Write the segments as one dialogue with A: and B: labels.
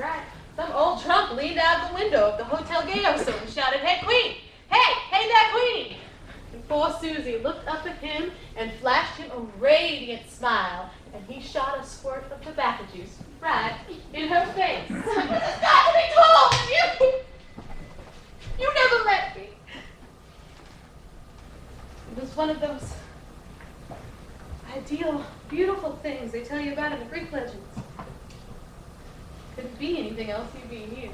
A: right. Some old drunk leaned out the window of the Hotel Gayoso and shouted, "Hey, Queen! Hey there, Queenie!" And poor Susie looked up at him and flashed him a radiant smile, and he shot a squirt of tobacco juice right in her face. This has got to be told! You never let me. It was one of those ideal, beautiful things they tell you about in the Greek legends. Couldn't be anything else, you being you.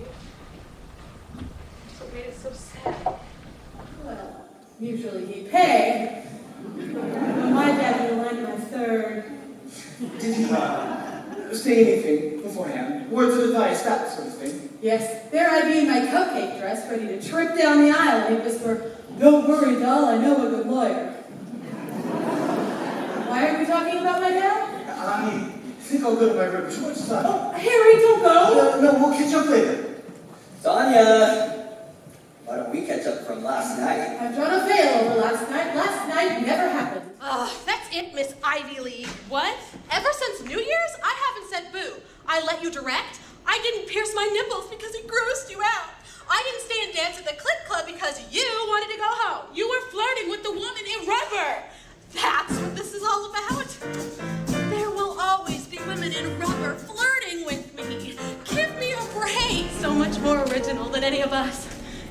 A: That's what made it so sad.
B: Well, usually he paid. My dad would lend my third.
C: Did he say anything beforehand? Words of advice, that sort of thing?
B: Yes, there I'd be in my cupcake dress, ready to trip down the aisle, and he'd whisper, "Don't worry, doll, I know a good lawyer." Why are we talking about my dad?
C: I think I'll go to my room. Too much time.
B: Oh, Harry, don't go!
C: No, we'll catch up later.
D: Sonia! Why don't we catch up from last night?
B: I've drawn a veil over last night. Last night never happened.
E: That's it, Miss Ivy League. What? Ever since New Year's, I haven't said boo. I let you direct. I didn't pierce my nipples because it grossed you out. I didn't stay and dance at the Click Club because you wanted to go home. You were flirting with the woman in rubber. That's what this is all about. There will always be women in rubber flirting with me. Give me a break. So much more original than any of us.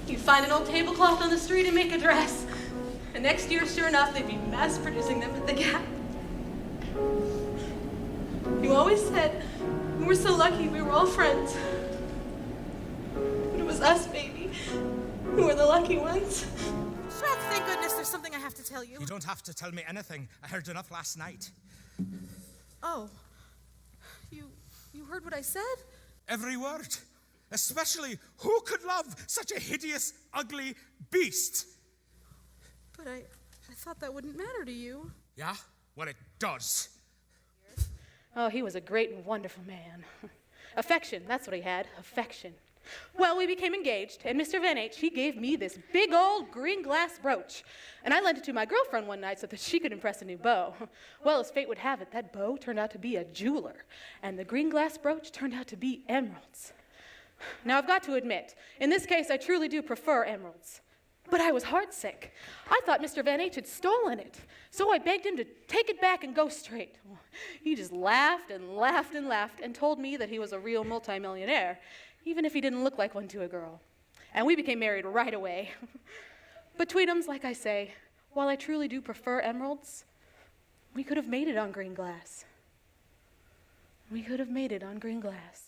E: You find an old tablecloth on the street and make a dress. And next year, sure enough, they'd be mass producing them at the Gap. You always said we were so lucky we were all friends. But it was us, baby, who were the lucky ones.
F: Shrek, thank goodness there's something I have to tell you.
G: You don't have to tell me anything. I heard enough last night.
F: Oh. You heard what I said?
G: Every word. Especially, who could love such a hideous, ugly beast?
F: But I thought that wouldn't matter to you.
G: Yeah? Well, it does.
A: Oh, he was a great and wonderful man. Affection, that's what he had, affection. Well, we became engaged, and Mr. Van H., he gave me this big old green glass brooch. And I lent it to my girlfriend one night so that she could impress a new beau. Well, as fate would have it, that beau turned out to be a jeweler, and the green glass brooch turned out to be emeralds. Now, I've got to admit, in this case, I truly do prefer emeralds. But I was heartsick. I thought Mr. Van H. had stolen it, so I begged him to take it back and go straight. Well, he just laughed and laughed and laughed and told me that he was a real multimillionaire, even if he didn't look like one to a girl. And we became married right away. But Tweetums, like I say, while I truly do prefer emeralds, we could have made it on green glass. We could have made it on green glass.